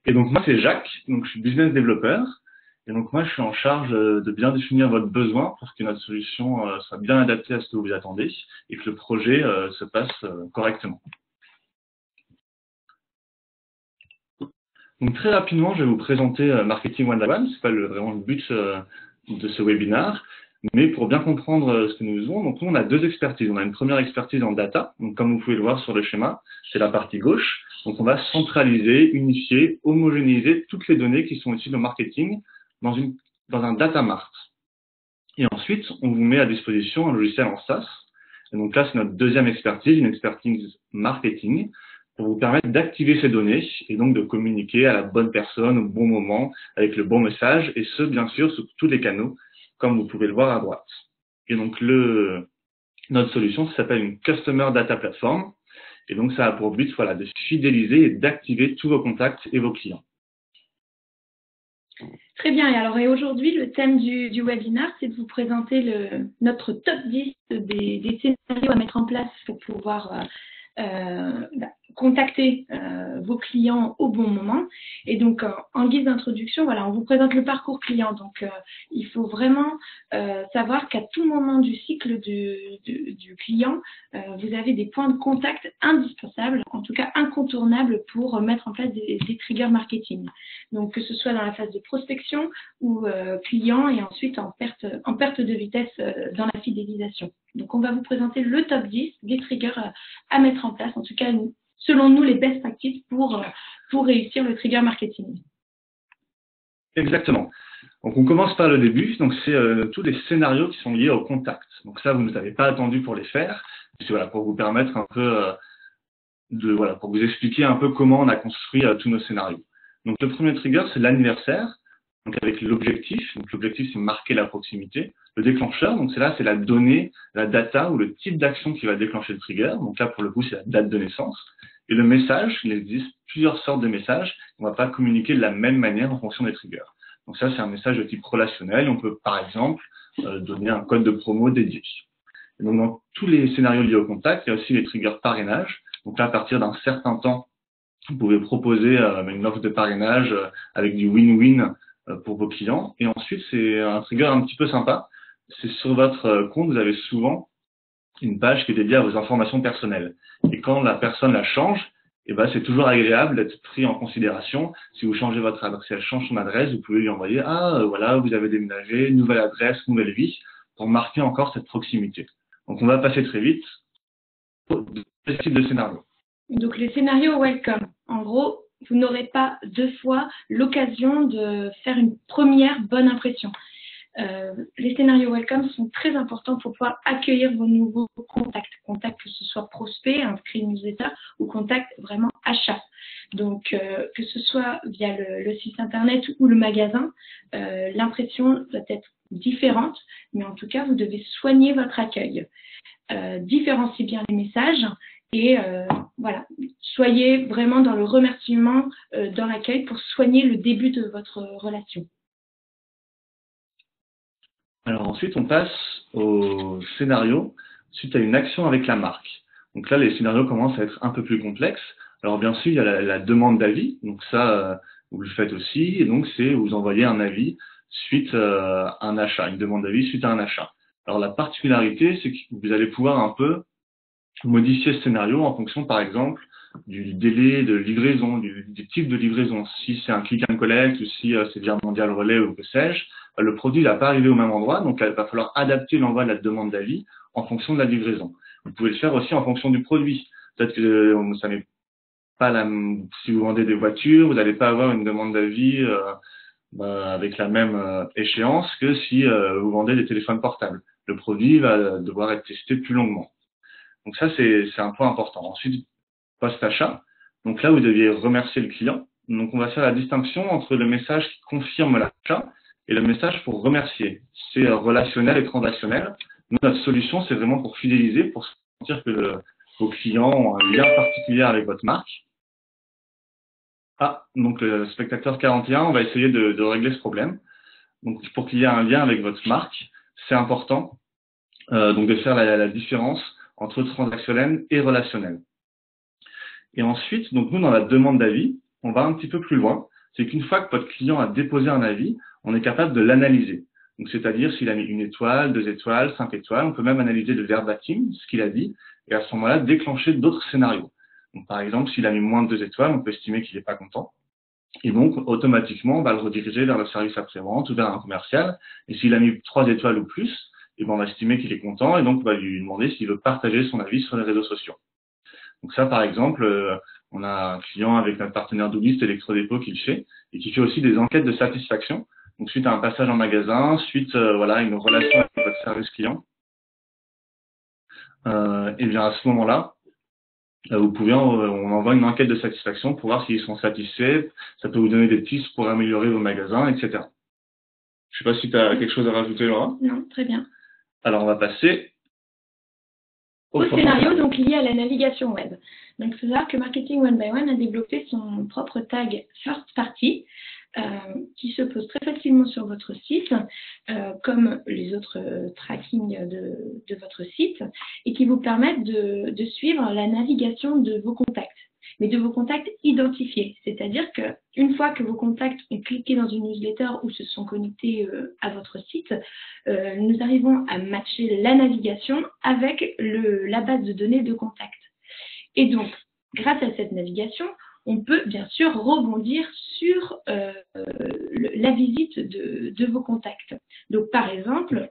Et donc moi c'est Jacques, donc je suis business développeur. Et donc moi je suis en charge de bien définir votre besoin pour que notre solution soit bien adaptée à ce que vous attendez et que le projet se passe correctement. Donc très rapidement, je vais vous présenter Marketing 101. C'est pas vraiment le but de ce webinaire, mais pour bien comprendre ce que nous faisons, donc nous on a deux expertises. On a une première expertise en data, donc comme vous pouvez le voir sur le schéma, c'est la partie gauche. Donc on va centraliser, unifier, homogénéiser toutes les données qui sont utiles au marketing dans un data mart. Et ensuite, on vous met à disposition un logiciel en SaaS. Et donc là, c'est notre deuxième expertise, une expertise marketing, pour vous permettre d'activer ces données et donc de communiquer à la bonne personne au bon moment, avec le bon message, et ce, bien sûr, sur tous les canaux, comme vous pouvez le voir à droite. Et donc, notre solution s'appelle une Customer Data Platform. Et donc, ça a pour but, voilà, de fidéliser et d'activer tous vos contacts et vos clients. Très bien. Et aujourd'hui, le thème du webinaire, c'est de vous présenter notre top 10 des scénarios à mettre en place pour pouvoir contacter vos clients au bon moment. Et donc, en guise d'introduction, voilà, on vous présente le parcours client. Donc, il faut vraiment savoir qu'à tout moment du cycle du client, vous avez des points de contact indispensables, en tout cas incontournables pour mettre en place des triggers marketing. Donc, que ce soit dans la phase de prospection ou client et ensuite en perte de vitesse dans la fidélisation. Donc, on va vous présenter le top 10 des triggers à mettre en place, en tout cas, selon nous, les best practices pour réussir le trigger marketing. Exactement. Donc, on commence par le début. Donc, c'est tous les scénarios qui sont liés au contact. Donc, ça, vous ne nous avez pas attendu pour les faire. C'est voilà, pour vous permettre un peu pour vous expliquer un peu comment on a construit tous nos scénarios. Donc, le premier trigger, c'est l'anniversaire. Donc, avec l'objectif. Donc, l'objectif, c'est marquer la proximité. Le déclencheur, donc c'est la donnée, la data ou le type d'action qui va déclencher le trigger. Donc là, pour le coup, c'est la date de naissance. Et le message, il existe plusieurs sortes de messages. On ne va pas communiquer de la même manière en fonction des triggers. Donc ça, c'est un message de type relationnel. On peut, par exemple, donner un code de promo dédié. Et donc, dans tous les scénarios liés au contact, il y a aussi les triggers parrainage. Donc là, à partir d'un certain temps, vous pouvez proposer une offre de parrainage avec du win-win pour vos clients. Et ensuite, c'est un trigger un petit peu sympa. C'est sur votre compte, vous avez souvent une page qui est dédiée à vos informations personnelles. Et quand la personne la change, c'est toujours agréable d'être pris en considération. Si vous changez votre adresse, si elle change son adresse, vous pouvez lui envoyer voilà, vous avez déménagé, nouvelle adresse, nouvelle vie, pour marquer encore cette proximité. Donc, on va passer très vite au deuxième type de scénario. Donc, les scénarios welcome. En gros, vous n'aurez pas deux fois l'occasion de faire une première bonne impression. Les scénarios welcome sont très importants pour pouvoir accueillir vos nouveaux contacts. Contacts que ce soit prospect, inscrit newsletter ou contact vraiment achat. Donc, que ce soit via le site internet ou le magasin, l'impression doit être différente, mais en tout cas, vous devez soigner votre accueil. Différenciez bien les messages et voilà, soyez vraiment dans le remerciement, dans l'accueil pour soigner le début de votre relation. Alors ensuite, on passe au scénario suite à une action avec la marque. Donc là, les scénarios commencent à être un peu plus complexes. Alors bien sûr, il y a la demande d'avis. Donc ça, vous le faites aussi. Et donc, c'est vous envoyez un avis suite à un achat, une demande d'avis suite à un achat. Alors la particularité, c'est que vous allez pouvoir un peu modifier ce scénario en fonction, par exemple, du délai de livraison, du type de livraison. Si c'est un click and collect ou si c'est via Mondial Relais ou que sais-je, le produit ne va pas arriver au même endroit, donc il va falloir adapter l'envoi de la demande d'avis en fonction de la livraison. Vous pouvez le faire aussi en fonction du produit. Peut-être que ça n'est pas si vous vendez des voitures, vous n'allez pas avoir une demande d'avis avec la même échéance que si vous vendez des téléphones portables. Le produit va devoir être testé plus longuement. Donc ça, c'est un point important. Ensuite, post-achat. Donc là, vous deviez remercier le client. Donc on va faire la distinction entre le message qui confirme l'achat et le message pour remercier. C'est relationnel et transactionnel. Nous, notre solution, c'est vraiment pour fidéliser, pour sentir que vos clients ont un lien particulier avec votre marque. Donc le spectateur 41, on va essayer de régler ce problème. Donc pour qu'il y ait un lien avec votre marque, c'est important donc de faire la différence entre transactionnel et relationnel. Et ensuite, donc nous, dans la demande d'avis, on va un petit peu plus loin. C'est qu'une fois que votre client a déposé un avis, on est capable de l'analyser. Donc, c'est-à-dire s'il a mis 1 étoile, 2 étoiles, 5 étoiles, on peut même analyser le verbatim, ce qu'il a dit, et à ce moment-là, déclencher d'autres scénarios. Donc, par exemple, s'il a mis moins de 2 étoiles, on peut estimer qu'il n'est pas content. Et donc, automatiquement, on va le rediriger vers le service après-vente ou vers un commercial. Et s'il a mis 3 étoiles ou plus, et ben, on va estimer qu'il est content, et donc on va lui demander s'il veut partager son avis sur les réseaux sociaux. Donc ça, par exemple, on a un client avec notre partenaire Douglas Electrodépôt qui le fait, et qui fait aussi des enquêtes de satisfaction. Donc, suite à un passage en magasin, suite voilà, à une relation avec votre service client, et bien à ce moment-là, vous pouvez, on envoie une enquête de satisfaction pour voir s'ils sont satisfaits. Ça peut vous donner des pistes pour améliorer vos magasins, etc. Je sais pas si tu as quelque chose à rajouter, Laura. Non, très bien. Alors, on va passer au scénario donc lié à la navigation web. Donc, il faut savoir que Marketing One by One a développé son propre tag First Party qui se pose très facilement sur votre site, comme les autres tracking de votre site, et qui vous permettent de suivre la navigation de vos contacts, mais de vos contacts identifiés. C'est-à-dire qu'une fois que vos contacts ont cliqué dans une newsletter ou se sont connectés à votre site, nous arrivons à matcher la navigation avec la base de données de contacts. Et donc, grâce à cette navigation, on peut bien sûr rebondir sur la visite de vos contacts. Donc, par exemple,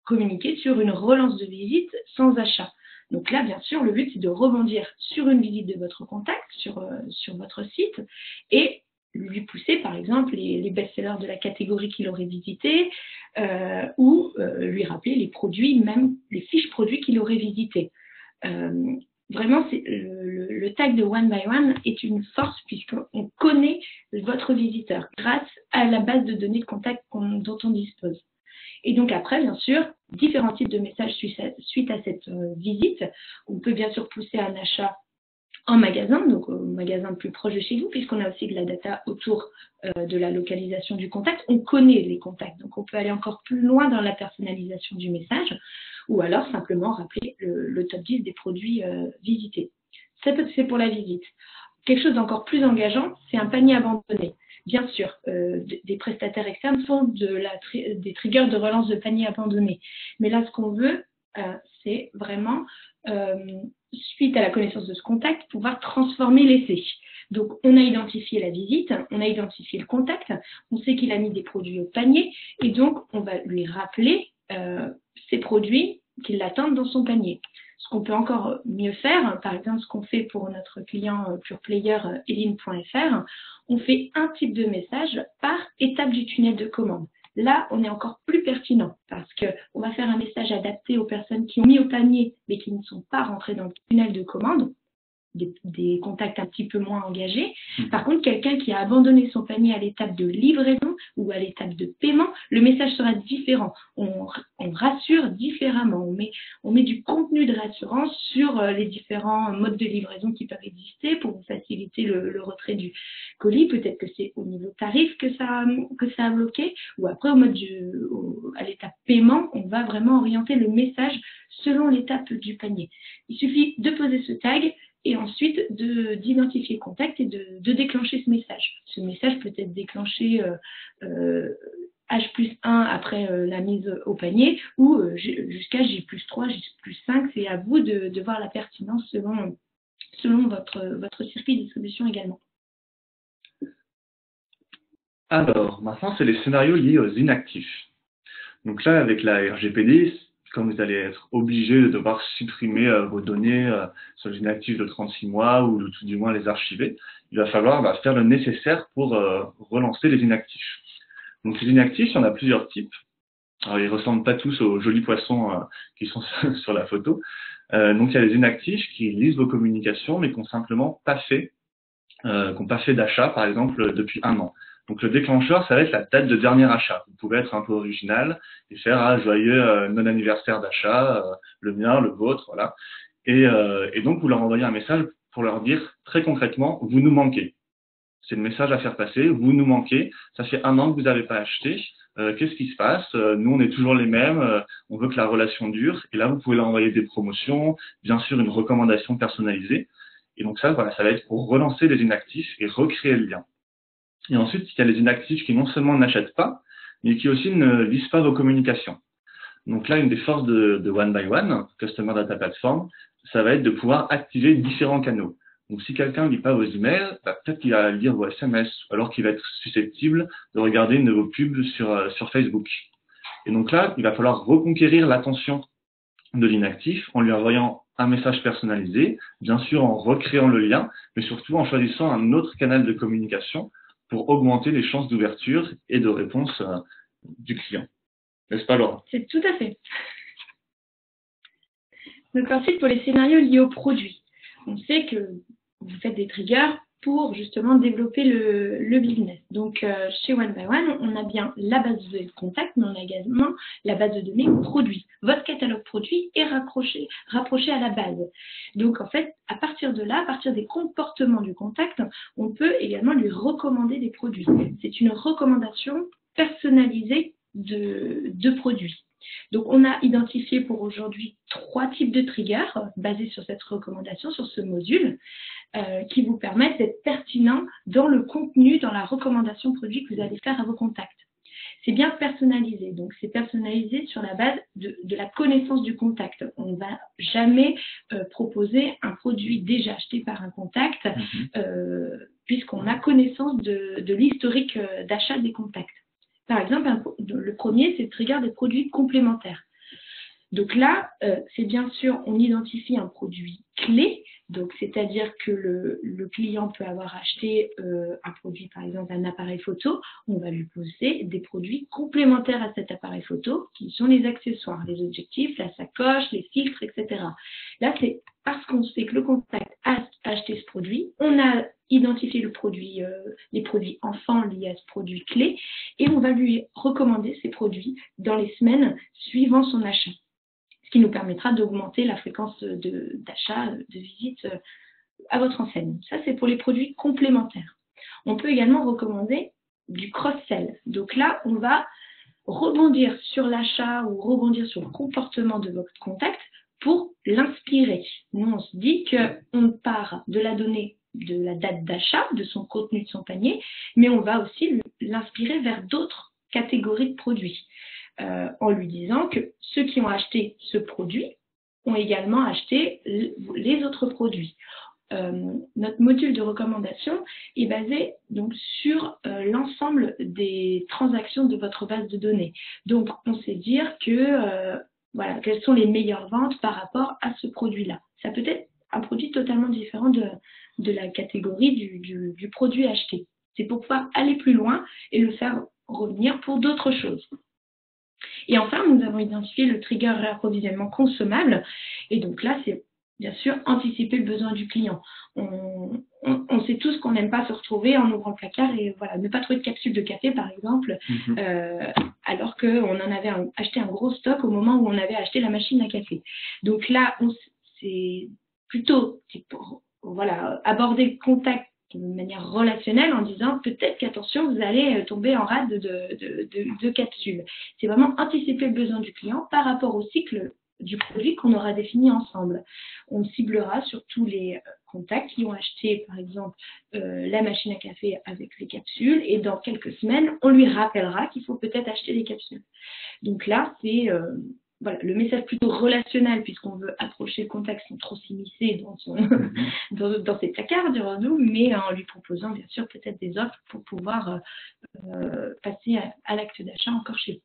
communiquer sur une relance de visite sans achat. Donc là, bien sûr, le but, c'est de rebondir sur une visite de votre contact, sur votre site, et lui pousser, par exemple, les best-sellers de la catégorie qu'il aurait visité, ou lui rappeler les produits, même les fiches produits qu'il aurait visités. Vraiment, le tag de One by One est une force puisqu'on connaît votre visiteur grâce à la base de données de contact dont on dispose. Et donc après, bien sûr, différents types de messages suite à cette visite. On peut bien sûr pousser un achat en magasin, donc au magasin le plus proche de chez vous, puisqu'on a aussi de la data autour de la localisation du contact. On connaît les contacts, donc on peut aller encore plus loin dans la personnalisation du message, ou alors simplement rappeler le top 10 des produits visités. C'est pour la visite. Quelque chose d'encore plus engageant, c'est un panier abandonné. Bien sûr, des prestataires externes font des triggers de relance de panier abandonné. Mais là, ce qu'on veut, c'est vraiment, suite à la connaissance de ce contact, pouvoir transformer l'essai. Donc, on a identifié la visite, on a identifié le contact, on sait qu'il a mis des produits au panier, et donc, on va lui rappeler ces produits qui l'attendent dans son panier. Ce qu'on peut encore mieux faire, par exemple, ce qu'on fait pour notre client pure player Eline.fr, on fait un type de message par étape du tunnel de commande. Là, on est encore plus pertinent parce qu'on va faire un message adapté aux personnes qui ont mis au panier mais qui ne sont pas rentrées dans le tunnel de commande, des contacts un petit peu moins engagés. Par contre, quelqu'un qui a abandonné son panier à l'étape de livraison ou à l'étape de paiement, le message sera différent. On rassure différemment. On met du contenu de rassurance sur les différents modes de livraison qui peuvent exister pour vous faciliter le retrait du colis. Peut-être que c'est au niveau tarif que ça a bloqué, ou après à l'étape paiement, on va vraiment orienter le message selon l'étape du panier. Il suffit de poser ce tag et ensuite d'identifier le contact et de déclencher ce message. Ce message peut être déclenché H+1 après la mise au panier ou jusqu'à J+3, J+5. C'est à vous de voir la pertinence selon votre circuit de distribution également. Alors, maintenant, c'est les scénarios liés aux inactifs. Donc là, avec la RGPD, quand vous allez être obligé de devoir supprimer vos données sur les inactifs de 36 mois ou tout du moins les archiver, il va falloir faire le nécessaire pour relancer les inactifs. Donc les inactifs, il y en a plusieurs types. Alors ils ressemblent pas tous aux jolis poissons qui sont sur la photo. Donc il y a les inactifs qui lisent vos communications mais qui n'ont simplement pas fait d'achat, par exemple, depuis 1 an. Donc le déclencheur, ça va être la date de dernier achat. Vous pouvez être un peu original et faire joyeux non-anniversaire d'achat, le mien, le vôtre, voilà. Et donc vous leur envoyez un message pour leur dire très concrètement, vous nous manquez. C'est le message à faire passer, vous nous manquez, ça fait 1 an que vous n'avez pas acheté, qu'est-ce qui se passe? Nous on est toujours les mêmes, on veut que la relation dure, et là vous pouvez leur envoyer des promotions, bien sûr une recommandation personnalisée. Et donc ça, voilà, ça va être pour relancer les inactifs et recréer le lien. Et ensuite, il y a les inactifs qui non seulement n'achètent pas, mais qui aussi ne lisent pas vos communications. Donc là, une des forces de One by One, Customer Data Platform, ça va être de pouvoir activer différents canaux. Donc si quelqu'un ne lit pas vos emails, peut-être qu'il va lire vos SMS, alors qu'il va être susceptible de regarder une de vos pubs sur Facebook. Et donc là, il va falloir reconquérir l'attention de l'inactif en lui envoyant un message personnalisé, bien sûr en recréant le lien, mais surtout en choisissant un autre canal de communication pour augmenter les chances d'ouverture et de réponse du client. N'est-ce pas, Laura? C'est tout à fait. Donc ensuite, pour les scénarios liés au produit, on sait que vous faites des triggers pour justement développer le business. Donc chez One by One, on a bien la base de données de contact, mais on a également la base de données produit. Votre catalogue produit est rapproché à la base. Donc en fait, à partir de là, à partir des comportements du contact, on peut également lui recommander des produits. C'est une recommandation personnalisée de produits. Donc, on a identifié pour aujourd'hui 3 types de triggers basés sur cette recommandation, sur ce module, qui vous permettent d'être pertinents dans le contenu, dans la recommandation produit que vous allez faire à vos contacts. C'est bien personnalisé, donc c'est personnalisé sur la base de la connaissance du contact. On ne va jamais proposer un produit déjà acheté par un contact, puisqu'on a connaissance de l'historique d'achat des contacts. Par exemple, le premier, c'est le trigger des produits complémentaires. Donc là, c'est bien sûr, on identifie un produit clé, donc c'est-à-dire que le client peut avoir acheté un produit, par exemple un appareil photo, on va lui poser des produits complémentaires à cet appareil photo, qui sont les accessoires, les objectifs, la sacoche, les filtres, etc. Là, c'est parce qu'on sait que le contact a acheté ce produit, on a identifié le produit, les produits enfants liés à ce produit clé, et on va lui recommander ces produits dans les semaines suivant son achat, ce qui nous permettra d'augmenter la fréquence d'achat, de visite à votre enseigne. Ça, c'est pour les produits complémentaires. On peut également recommander du cross-sell. Donc là, on va rebondir sur l'achat ou rebondir sur le comportement de votre contact pour l'inspirer. Nous, on se dit qu'on part de la donnée de la date d'achat, de son contenu de son panier, mais on va aussi l'inspirer vers d'autres catégories de produits. En lui disant que ceux qui ont acheté ce produit ont également acheté les autres produits. Notre module de recommandation est basé donc sur l'ensemble des transactions de votre base de données. Donc, on sait dire que voilà, quelles sont les meilleures ventes par rapport à ce produit-là. Ça peut être un produit totalement différent de la catégorie du produit acheté. C'est pour pouvoir aller plus loin et le faire revenir pour d'autres choses. Et enfin, nous avons identifié le trigger réapprovisionnement consommable. Et donc là, c'est bien sûr anticiper le besoin du client. On sait tous qu'on n'aime pas se retrouver en ouvrant le placard et voilà, ne pas trouver de capsule de café, par exemple, alors qu'on en avait acheté un gros stock au moment où on avait acheté la machine à café. Donc là, c'est plutôt pour voilà, aborder le contact de manière relationnelle en disant peut-être qu'attention, vous allez tomber en rade de capsules. C'est vraiment anticiper le besoin du client par rapport au cycle du produit qu'on aura défini ensemble. On ciblera sur tous les contacts qui ont acheté, par exemple, la machine à café avec les capsules et dans quelques semaines, on lui rappellera qu'il faut peut-être acheter les capsules. Donc là, c'est voilà, le message plutôt relationnel puisqu'on veut approcher le contact sans trop s'immiscer dans ses placards, dirons-nous, mais en lui proposant bien sûr peut-être des offres pour pouvoir passer à l'acte d'achat encore chez vous.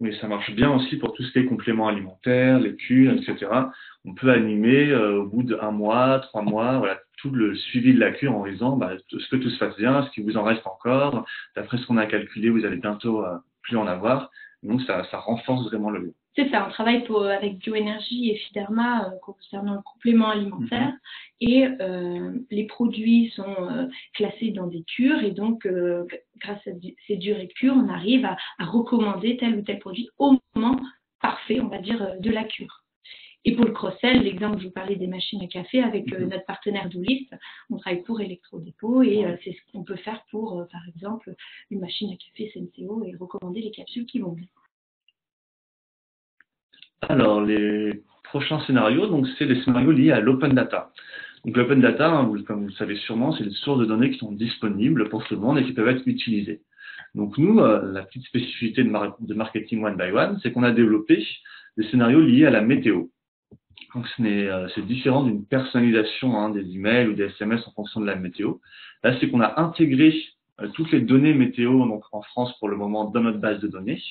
Oui, ça marche bien aussi pour tout ce qui est compléments alimentaires, les cures, etc. On peut animer au bout d'1 mois, 3 mois, voilà, tout le suivi de la cure en disant est-ce que tout se passe bien, est-ce qu'il vous en reste encore, d'après ce qu'on a calculé, vous allez bientôt plus en avoir. Donc ça renforce vraiment le lien. C'est ça, on travaille avec Bioénergie et Phyderma concernant le complément alimentaire et les produits sont classés dans des cures et donc grâce à ces durées de cure, on arrive à recommander tel ou tel produit au moment parfait, on va dire, de la cure. Et pour le cross-sell, l'exemple que je vous parlais des machines à café avec notre partenaire Doulist, on travaille pour Electrodépôt et c'est ce qu'on peut faire pour, par exemple, une machine à café Senseo et recommander les capsules qui vont bien. Alors, les prochains scénarios, donc c'est les scénarios liés à l'open data. Donc l'open data, hein, comme vous le savez sûrement, c'est des sources de données qui sont disponibles pour tout le monde et qui peuvent être utilisées. Donc nous, la petite spécificité de marketing one by one, c'est qu'on a développé des scénarios liés à la météo. Donc c'est différent d'une personnalisation, hein, des emails ou des SMS en fonction de la météo. Là, c'est qu'on a intégré toutes les données météo donc en France pour le moment dans notre base de données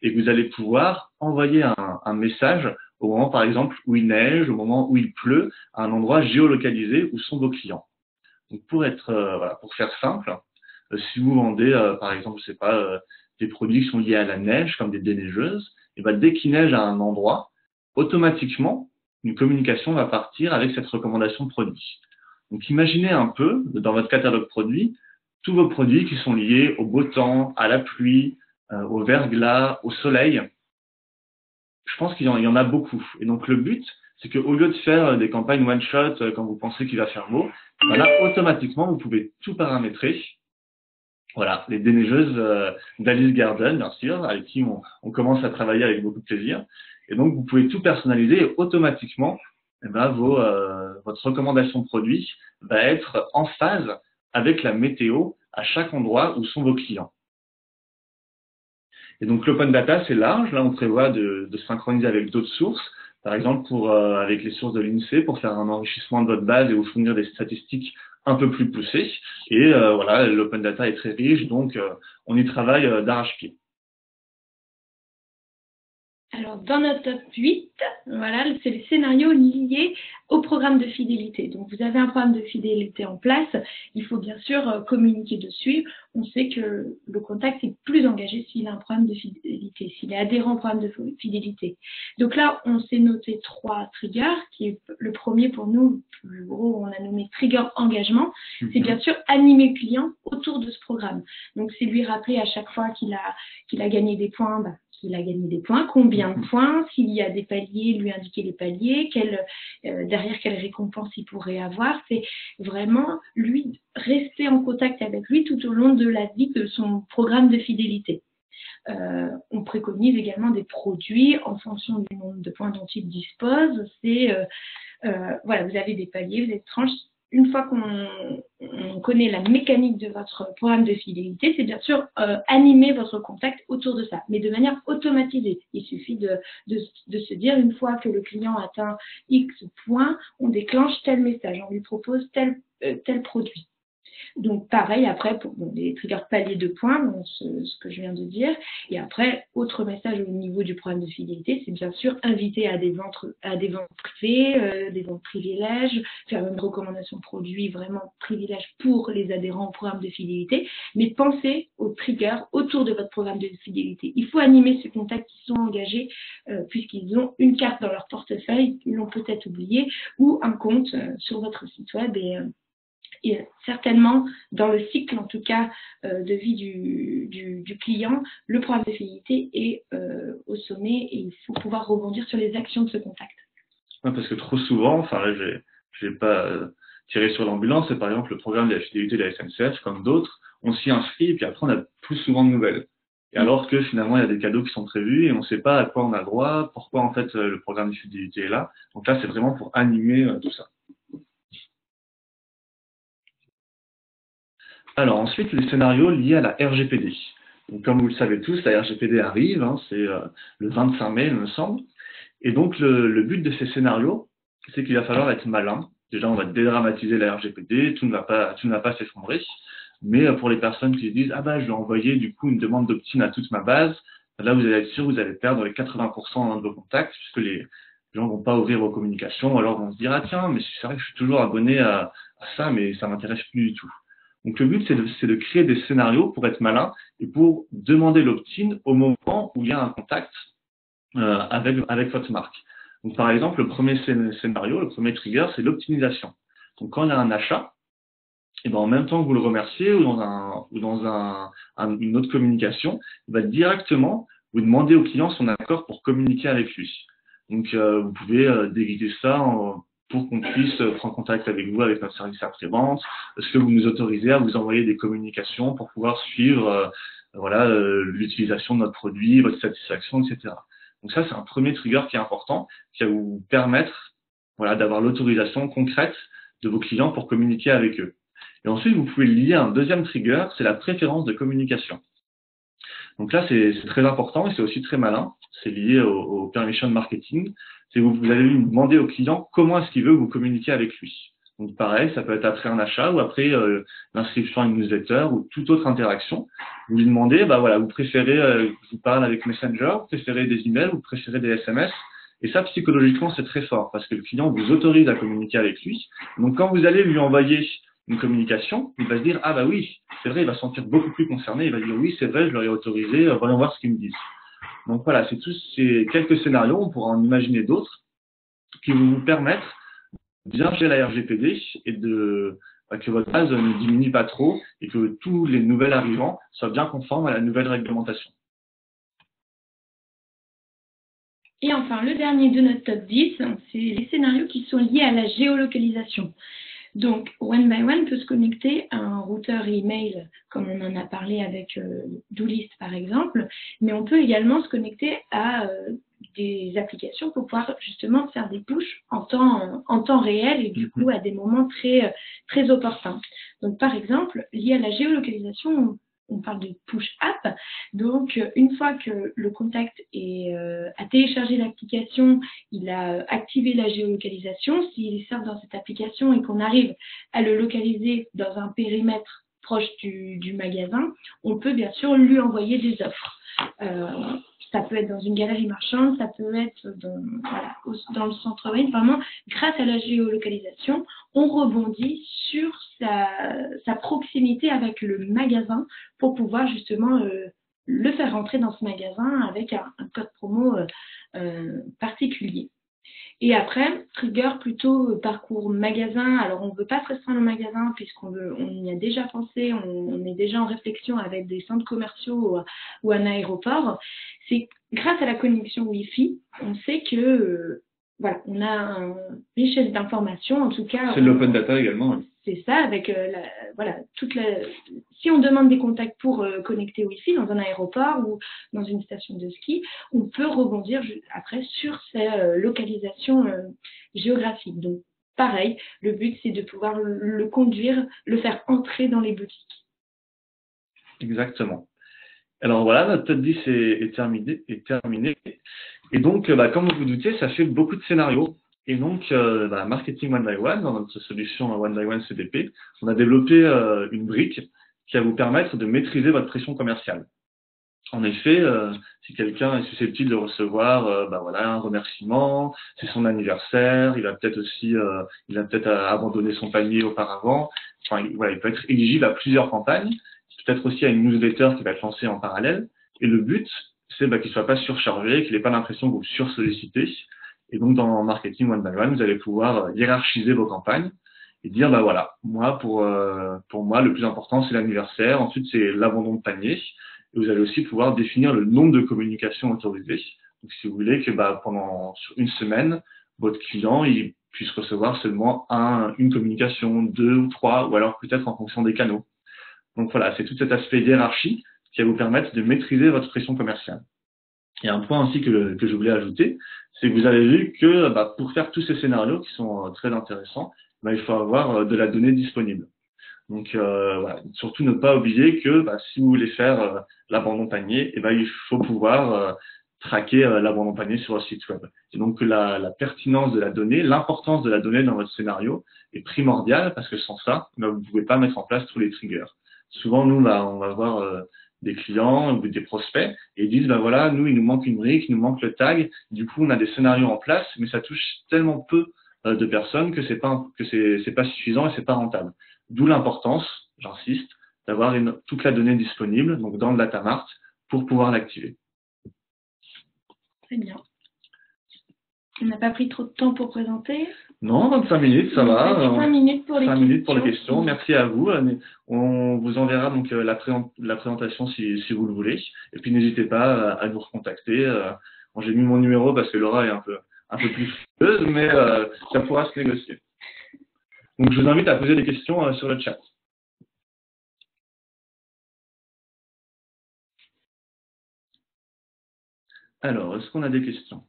et que vous allez pouvoir envoyer un message au moment, par exemple, où il neige, au moment où il pleut, à un endroit géolocalisé où sont vos clients. Donc pour faire simple, si vous vendez, par exemple, je sais pas, des produits qui sont liés à la neige, comme des déneigeuses, et ben dès qu'il neige à un endroit, automatiquement, une communication va partir avec cette recommandation de produit. Donc imaginez un peu, dans votre catalogue produit, tous vos produits qui sont liés au beau temps, à la pluie, au verglas, au soleil. Je pense qu'il y en a beaucoup. Et donc le but, c'est qu'au lieu de faire des campagnes one-shot quand vous pensez qu'il va faire beau, ben là, automatiquement, vous pouvez tout paramétrer. Voilà, les déneigeuses d'Alice Garden, bien sûr, avec qui on commence à travailler avec beaucoup de plaisir. Et donc, vous pouvez tout personnaliser et automatiquement, eh ben, votre recommandation de produit va être en phase avec la météo à chaque endroit où sont vos clients. Et donc, l'open data, c'est large. Là, on prévoit de synchroniser avec d'autres sources. Par exemple, avec les sources de l'INSEE pour faire un enrichissement de votre base et vous fournir des statistiques un peu plus poussées. Et voilà, l'open data est très riche, donc on y travaille d'arrache-pied. Alors, dans notre top 8, voilà, c'est les scénarios liés au programme de fidélité. Donc, vous avez un programme de fidélité en place. Il faut bien sûr communiquer dessus. On sait que le contact est plus engagé s'il a un programme de fidélité, s'il est adhérent au programme de fidélité. Donc là, on s'est noté 3 triggers, qui est le premier pour nous, le plus gros, on a nommé trigger engagement. C'est bien sûr animer le client autour de ce programme. Donc, c'est lui rappeler à chaque fois qu'il a gagné des points, qu'il a gagné des points, combien de points, s'il y a des paliers, lui indiquer les paliers, derrière quelle récompense il pourrait avoir. C'est vraiment lui rester en contact avec lui tout au long de la vie de son programme de fidélité. On préconise également des produits en fonction du nombre de points dont il dispose. Voilà, vous avez des paliers, vous avez des tranches. Une fois qu'on connaît la mécanique de votre programme de fidélité, c'est bien sûr animer votre contact autour de ça, mais de manière automatisée. Il suffit de se dire, une fois que le client atteint X points, on déclenche tel message, on lui propose tel produit. Donc pareil après pour les triggers paliers de points, donc ce que je viens de dire. Et après, autre message au niveau du programme de fidélité, c'est bien sûr inviter à des ventes privées, des ventes privilèges, faire une recommandation produit vraiment privilège pour les adhérents au programme de fidélité, mais pensez aux triggers autour de votre programme de fidélité. Il faut animer ces contacts qui sont engagés puisqu'ils ont une carte dans leur portefeuille, ils l'ont peut-être oublié, ou un compte sur votre site web et certainement, dans le cycle, en tout cas, de vie du client, le programme de fidélité est au sommet et il faut pouvoir rebondir sur les actions de ce contact. Ouais, parce que trop souvent, enfin là, j'ai pas tiré sur l'ambulance, c'est par exemple le programme de la fidélité de la SNCF, comme d'autres, on s'y inscrit et puis après on a plus souvent de nouvelles. Et alors que finalement, il y a des cadeaux qui sont prévus et on ne sait pas à quoi on a droit, pourquoi en fait le programme de fidélité est là. Donc là, c'est vraiment pour animer tout ça. Alors ensuite, les scénarios liés à la RGPD. Donc, comme vous le savez tous, la RGPD arrive, hein, c'est le 25 mai, il me semble. Et donc le but de ces scénarios, c'est qu'il va falloir être malin. Déjà, on va dédramatiser la RGPD, tout ne va pas s'effondrer. Mais pour les personnes qui se disent, ah bah je vais envoyer du coup une demande d'opt-in à toute ma base, là vous allez être sûr, vous allez perdre les 80% de vos contacts, puisque les gens vont pas ouvrir vos communications, ou alors vont se dire, ah tiens, mais c'est vrai que je suis toujours abonné à ça, mais ça m'intéresse plus du tout. Donc le but, c'est de créer des scénarios pour être malin et pour demander l'opt-in au moment où il y a un contact avec votre marque. Donc par exemple, le premier scénario, le premier trigger, c'est l'optimisation. Donc quand il y a un achat, et ben en même temps que vous le remerciez ou dans une autre communication, il va directement vous demander au client son accord pour communiquer avec lui. Donc vous pouvez déguiser ça pour qu'on puisse prendre contact avec vous, avec notre service après-vente. Est-ce que vous nous autorisez à vous envoyer des communications pour pouvoir suivre l'utilisation de notre produit, votre satisfaction, etc. Donc ça, c'est un premier trigger qui est important, qui va vous permettre d'avoir l'autorisation concrète de vos clients pour communiquer avec eux. Et ensuite, vous pouvez lier un deuxième trigger, c'est la préférence de communication. Donc là, c'est très important et c'est aussi très malin. C'est lié au permission marketing. C'est vous allez lui demander au client comment est-ce qu'il veut que vous communiquiez avec lui. Donc pareil, ça peut être après un achat ou après l'inscription à une newsletter ou toute autre interaction. Vous lui demandez, bah voilà, vous préférez que je vous parle avec Messenger, vous préférez des emails, vous préférez des SMS. Et ça, psychologiquement, c'est très fort parce que le client vous autorise à communiquer avec lui. Donc quand vous allez lui envoyer une communication, il va se dire, ah bah oui, c'est vrai, il va se sentir beaucoup plus concerné, il va dire, oui, c'est vrai, je leur ai autorisé, voyons voir ce qu'ils me disent. Donc voilà, c'est tous ces quelques scénarios, on pourra en imaginer d'autres, qui vont vous permettre de bien gérer la RGPD et que votre base ne diminue pas trop et que tous les nouvelles arrivants soient bien conformes à la nouvelle réglementation. Et enfin, le dernier de notre top 10, c'est les scénarios qui sont liés à la géolocalisation. Donc, One by One peut se connecter à un routeur email, comme on en a parlé avec DoList par exemple, mais on peut également se connecter à des applications pour pouvoir justement faire des pushs en temps réel et du coup à des moments très opportuns. Donc, par exemple, lié à la géolocalisation, on parle de push app. Donc, une fois que le contact a téléchargé l'application, il a activé la géolocalisation. S'il est dans cette application et qu'on arrive à le localiser dans un périmètre proche du magasin, on peut bien sûr lui envoyer des offres. Ça peut être dans une galerie marchande, ça peut être dans le centre-ville. Vraiment, grâce à la géolocalisation, on rebondit sur sa proximité avec le magasin pour pouvoir justement le faire rentrer dans ce magasin avec un code promo particulier. Et après, trigger plutôt parcours magasin. Alors, on ne veut pas se restreindre au magasin puisqu'on y a déjà pensé, on est déjà en réflexion avec des centres commerciaux ou un aéroport. C'est grâce à la connexion Wi-Fi, on sait que voilà, on a une richesse d'informations. En tout cas, c'est de l'open data également. Oui. C'est ça, avec si on demande des contacts pour connecter Wi-Fi dans un aéroport ou dans une station de ski, on peut rebondir après sur ces localisations géographiques. Donc, pareil, le but, c'est de pouvoir le conduire, le faire entrer dans les boutiques. Exactement. Alors voilà, notre top 10 est terminé. Et donc, comme vous vous doutez, ça fait beaucoup de scénarios. Et donc, Marketing One by One, dans notre solution One by One CDP, on a développé une brique qui va vous permettre de maîtriser votre pression commerciale. En effet, si quelqu'un est susceptible de recevoir un remerciement, c'est son anniversaire, il va peut-être abandonné son panier auparavant, il peut être éligible à plusieurs campagnes, peut-être aussi à une newsletter qui va être lancée en parallèle. Et le but, c'est qu'il ne soit pas surchargé, qu'il n'ait pas l'impression que vous le sursollicitez. Et donc, dans Marketing One by One, vous allez pouvoir hiérarchiser vos campagnes et dire, moi, pour moi, le plus important, c'est l'anniversaire. Ensuite, c'est l'abandon de panier. Et vous allez aussi pouvoir définir le nombre de communications autorisées. Donc, si vous voulez que sur une semaine, votre client il puisse recevoir seulement une communication, 2 ou 3, ou alors peut-être en fonction des canaux. Donc voilà, c'est tout cet aspect hiérarchie qui va vous permettre de maîtriser votre pression commerciale. Et un point aussi que je voulais ajouter, c'est que vous avez vu que pour faire tous ces scénarios qui sont très intéressants, il faut avoir de la donnée disponible. Donc surtout ne pas oublier que si vous voulez faire l'abandon panier, il faut pouvoir traquer l'abandon panier sur votre site web. Et donc la pertinence de la donnée, l'importance de la donnée dans votre scénario est primordiale parce que sans ça, vous ne pouvez pas mettre en place tous les triggers. Souvent, nous, on va voir des clients ou des prospects et ils disent, nous, il nous manque une brique, il nous manque le tag. Du coup, on a des scénarios en place, mais ça touche tellement peu de personnes que c'est pas suffisant et c'est pas rentable. D'où l'importance, j'insiste, d'avoir toute la donnée disponible, donc dans le data mart, pour pouvoir l'activer. Très bien. On n'a pas pris trop de temps pour présenter. Non, 25 minutes, ça va. 5 minutes pour les 5 questions. minutes pour les questions. Merci à vous. On vous enverra donc la présentation si vous le voulez. Et puis n'hésitez pas à nous recontacter. J'ai mis mon numéro parce que Laura est un peu plus frileuse, mais ça pourra se négocier. Donc je vous invite à poser des questions sur le chat. Alors, est-ce qu'on a des questions?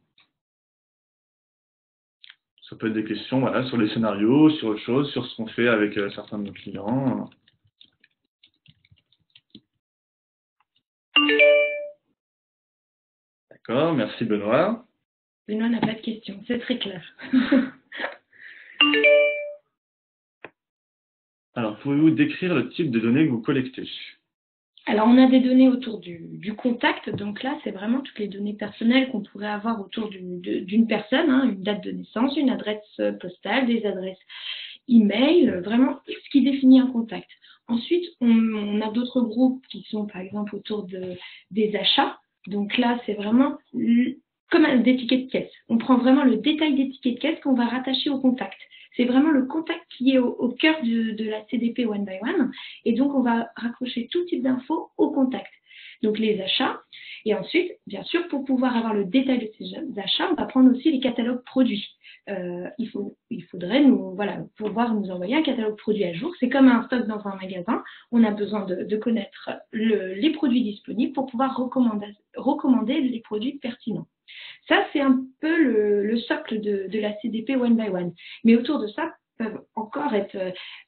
Ça peut être des questions voilà, sur les scénarios, sur autre chose, sur ce qu'on fait avec certains de nos clients. D'accord, merci Benoît. Benoît n'a pas de questions, c'est très clair. Alors, pouvez-vous décrire le type de données que vous collectez? Alors, on a des données autour du contact. Donc là, c'est vraiment toutes les données personnelles qu'on pourrait avoir autour d'une personne, hein, une date de naissance, une adresse postale, des adresses email, vraiment ce qui définit un contact. Ensuite, on a d'autres groupes qui sont par exemple autour des achats. Donc là, c'est vraiment comme des tickets de caisse. On prend vraiment le détail des tickets de caisse qu'on va rattacher au contact. C'est vraiment le contact qui est au cœur de la CDP One by One. Et donc, on va raccrocher tout type d'infos au contact. Donc, les achats. Et ensuite, bien sûr, pour pouvoir avoir le détail de ces achats, on va prendre aussi les catalogues produits. Il faudrait pouvoir nous envoyer un catalogue produit à jour. C'est comme un stock dans un magasin. On a besoin de connaître les produits disponibles pour pouvoir recommander les produits pertinents. Ça, c'est un peu le socle de la CDP One by One. Mais autour de ça, peuvent encore être,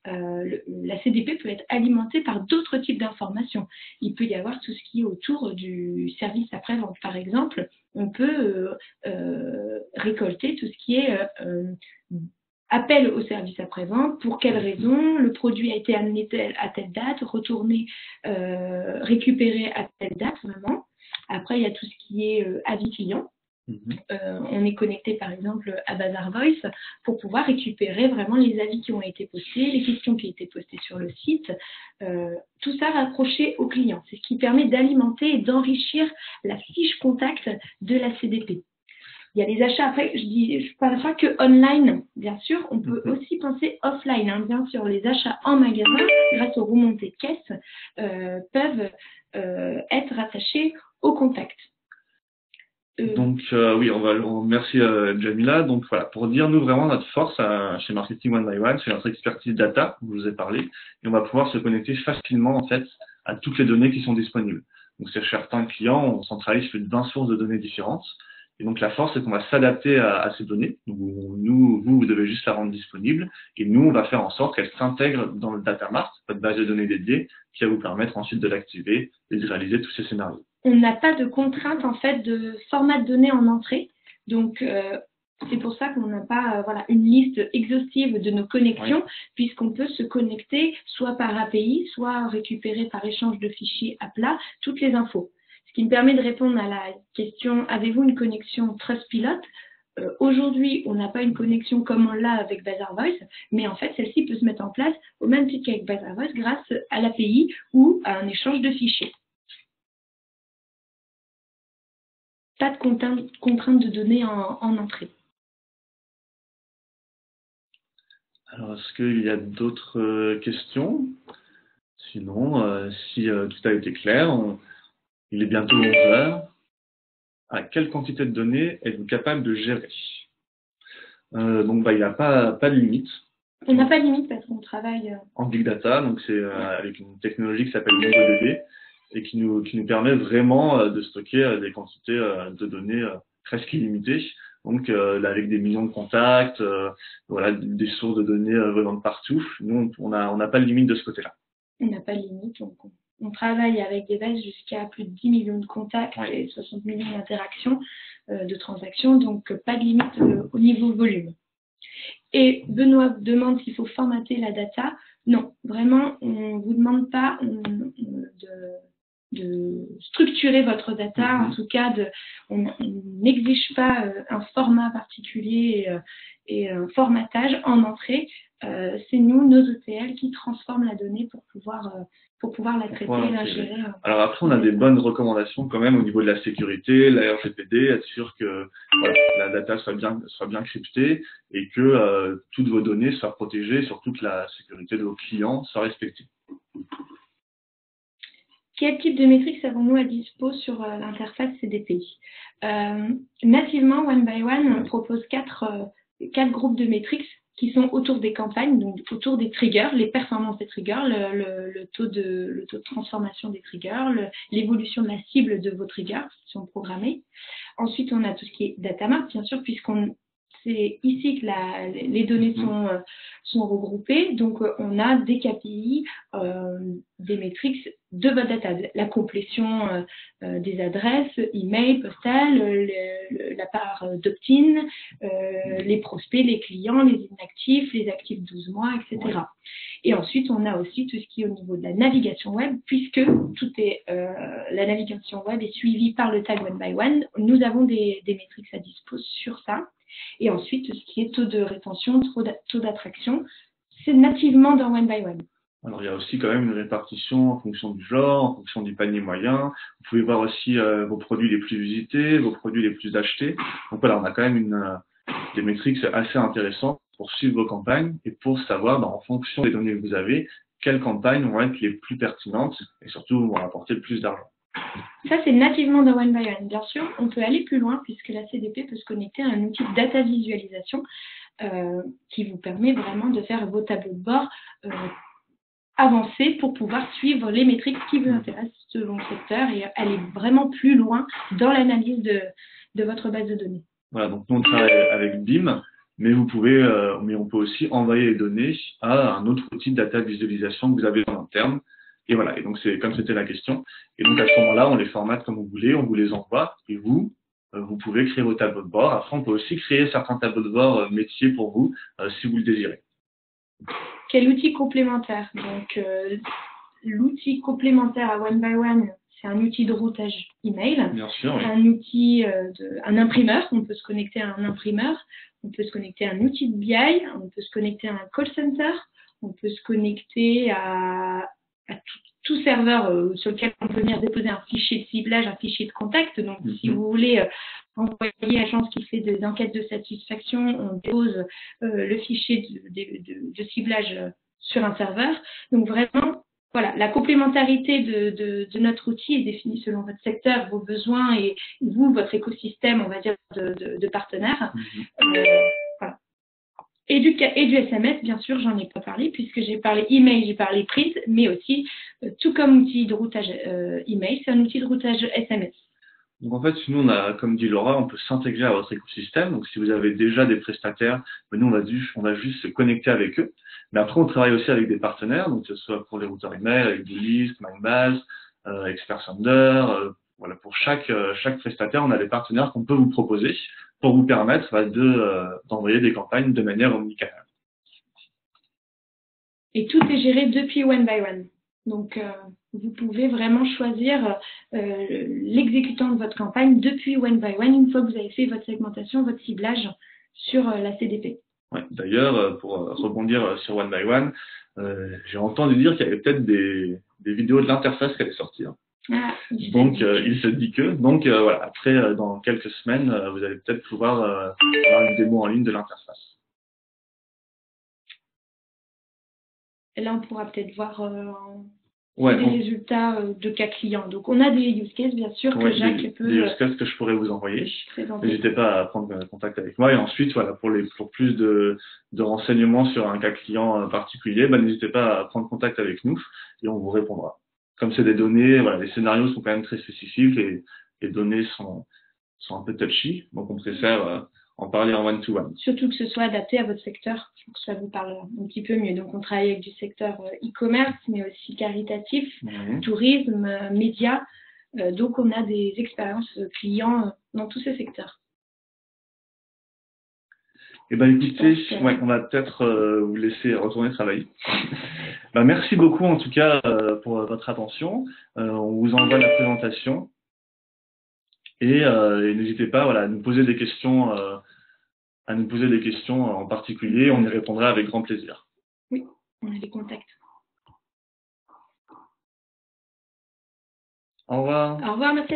la CDP peut être alimentée par d'autres types d'informations. Il peut y avoir tout ce qui est autour du service après-vente. Par exemple, on peut récolter tout ce qui est appel au service après-vente, pour quelles raisons, le produit a été amené à telle date, retourné, récupéré à telle date, vraiment. Après, il y a tout ce qui est avis client. On est connecté par exemple à Bazaar Voice pour pouvoir récupérer vraiment les avis qui ont été postés, les questions qui ont été postées sur le site, tout ça raccroché au client. C'est ce qui permet d'alimenter et d'enrichir la fiche contact de la CDP. Il y a les achats, après je parle pas que online, bien sûr, on peut aussi penser offline, hein, bien sûr, les achats en magasin, grâce aux remontées de caisse, peuvent être rattachés au contact. Donc oui, merci Jamila. Donc voilà, pour dire nous vraiment notre force chez Marketing One by One, c'est notre expertise data, je vous ai parlé, et on va pouvoir se connecter facilement en fait à toutes les données qui sont disponibles. Donc chez certains clients, on centralise plus de 20 sources de données différentes, et donc la force c'est qu'on va s'adapter à ces données. Donc, vous devez juste la rendre disponible, et nous on va faire en sorte qu'elle s'intègre dans le data mart, votre base de données dédiée, qui va vous permettre ensuite de l'activer et de réaliser tous ces scénarios. On n'a pas de contrainte en fait de format de données en entrée. Donc, c'est pour ça qu'on n'a pas une liste exhaustive de nos connexions, puisqu'on peut se connecter soit par API, soit récupérer par échange de fichiers à plat toutes les infos. Ce qui me permet de répondre à la question « Avez-vous une connexion Trustpilot ?» Aujourd'hui, on n'a pas une connexion comme on l'a avec Bazaar Voice, mais en fait, celle-ci peut se mettre en place au même titre qu'avec Bazaar Voice grâce à l'API ou à un échange de fichiers. Pas de contrainte de données en entrée. Alors, est-ce qu'il y a d'autres questions? Sinon, si tout a été clair, il est bientôt 11 heures. À quelle quantité de données êtes-vous capable de gérer? Donc, il n'y a pas de limite. On n'a pas de limite parce qu'on travaille en big data, donc c'est avec une technologie qui s'appelle MongoDB et qui nous permet vraiment de stocker des quantités de données presque illimitées. Donc avec des millions de contacts, voilà, des sources de données venant de partout. Nous, on n'a pas de limite de ce côté-là. On n'a pas de limite, donc on travaille avec des bases jusqu'à plus de 10 millions de contacts et 60 millions d'interactions, de transactions, donc pas de limite au niveau volume. Et Benoît demande s'il faut formater la data. Non, vraiment, on ne vous demande pas de structurer votre data. En tout cas, on n'exige pas un format particulier et un formatage en entrée. C'est nous, nos ETL, qui transforment la donnée pour pouvoir la traiter et la gérer. Alors après, on a des bonnes recommandations quand même au niveau de la sécurité, la RGPD, être sûr que la data soit bien cryptée et que toutes vos données soient protégées, surtout que la sécurité de vos clients soit respectée. Quel type de métriques avons-nous à dispo sur l'interface CDPI? Nativement, One by One propose quatre groupes de métriques qui sont autour des campagnes, donc autour des triggers, les performances des triggers, le taux de transformation des triggers, l'évolution de la cible de vos triggers qui sont programmés. Ensuite, on a tout ce qui est data mart, bien sûr, puisqu'on c'est ici que les données sont regroupées. Donc, on a des KPI, des métriques de votre data, la complétion des adresses, email, postal, la part d'opt-in, les prospects, les clients, les inactifs, les actifs 12 mois, etc. Et ensuite, on a aussi tout ce qui est au niveau de la navigation web, puisque la navigation web est suivie par le tag One by One. Nous avons des métriques à disposition sur ça. Et ensuite, tout ce qui est taux de rétention, taux d'attraction, c'est nativement dans One by One. Alors, il y a aussi quand même une répartition en fonction du genre, en fonction du panier moyen. Vous pouvez voir aussi vos produits les plus visités, vos produits les plus achetés. Donc voilà, on a quand même des métriques assez intéressantes pour suivre vos campagnes et pour savoir, en fonction des données que vous avez, quelles campagnes vont être les plus pertinentes et surtout vont rapporter le plus d'argent. Ça, c'est nativement dans One by One. Bien sûr, on peut aller plus loin puisque la CDP peut se connecter à un outil de data visualisation qui vous permet vraiment de faire vos tableaux de bord avancés pour pouvoir suivre les métriques qui vous intéressent selon le secteur et aller vraiment plus loin dans l'analyse de votre base de données. Voilà, donc nous on travaille avec BIM, mais on peut aussi envoyer les données à un autre outil de data visualisation que vous avez en interne. Et voilà, et donc c'est comme c'était la question. Et donc à ce moment-là, on les formate comme vous voulez, on vous les envoie, et vous pouvez créer vos tableaux de bord. Après, on peut aussi créer certains tableaux de bord métiers pour vous, si vous le désirez. Quel outil complémentaire? Donc, l'outil complémentaire à One by One, c'est un outil de routage email. Bien sûr, oui. Un outil, un imprimeur. On peut se connecter à un imprimeur. On peut se connecter à un outil de BI. On peut se connecter à un call center. On peut se connecter à tout serveur sur lequel on peut venir déposer un fichier de ciblage, un fichier de contact. Donc, si vous voulez envoyer à l'agence qui fait des enquêtes de satisfaction, on dépose le fichier de ciblage sur un serveur. Donc, vraiment, voilà, la complémentarité de notre outil est définie selon votre secteur, vos besoins et vous, votre écosystème, on va dire, de partenaires. Voilà. Et du SMS, bien sûr, j'en ai pas parlé puisque j'ai parlé email, j'ai parlé print, mais aussi, tout comme outil de routage email, c'est un outil de routage SMS. Donc en fait, nous, comme dit Laura, on peut s'intégrer à votre écosystème. Donc si vous avez déjà des prestataires, nous, on va juste se connecter avec eux. Mais après, on travaille aussi avec des partenaires, donc que ce soit pour les routeurs email, avec Bluelist, Mindbase, Expertsender. Voilà, pour chaque prestataire, on a des partenaires qu'on peut vous proposer pour vous permettre d'envoyer des campagnes de manière omnicanale. Et tout est géré depuis One by One. Donc, vous pouvez vraiment choisir l'exécutant de votre campagne depuis One by One une fois que vous avez fait votre segmentation, votre ciblage sur la CDP. Ouais, d'ailleurs, pour rebondir sur One by One, j'ai entendu dire qu'il y avait peut-être des vidéos de l'interface qui allaient sortir. Ah, donc, il se dit que. Donc, voilà, après, dans quelques semaines, vous allez peut-être pouvoir avoir une démo en ligne de l'interface. Et là, on pourra peut-être voir des résultats de cas clients. Donc, on a des use cases, bien sûr, que Jacques peut... Des use cases que je pourrais vous envoyer. N'hésitez pas à prendre contact avec moi. Et ensuite, voilà, pour plus de renseignements sur un cas client particulier, n'hésitez pas à prendre contact avec nous et on vous répondra. Comme c'est des données, voilà, les scénarios sont quand même très spécifiques et les données sont un peu touchy. Donc, on préfère en parler en one-to-one. Surtout que ce soit adapté à votre secteur, pour que ça vous parle un petit peu mieux. Donc, on travaille avec du secteur e-commerce, mais aussi caritatif, tourisme, médias. Donc, on a des expériences clients dans tous ces secteurs. Eh ben, écoutez, on va peut-être vous laisser retourner travailler. Merci beaucoup, en tout cas, pour votre attention. On vous envoie la présentation. Et n'hésitez pas, voilà, à nous poser des questions, en particulier. On y répondra avec grand plaisir. Oui, on a des contacts. Au revoir. Au revoir, merci.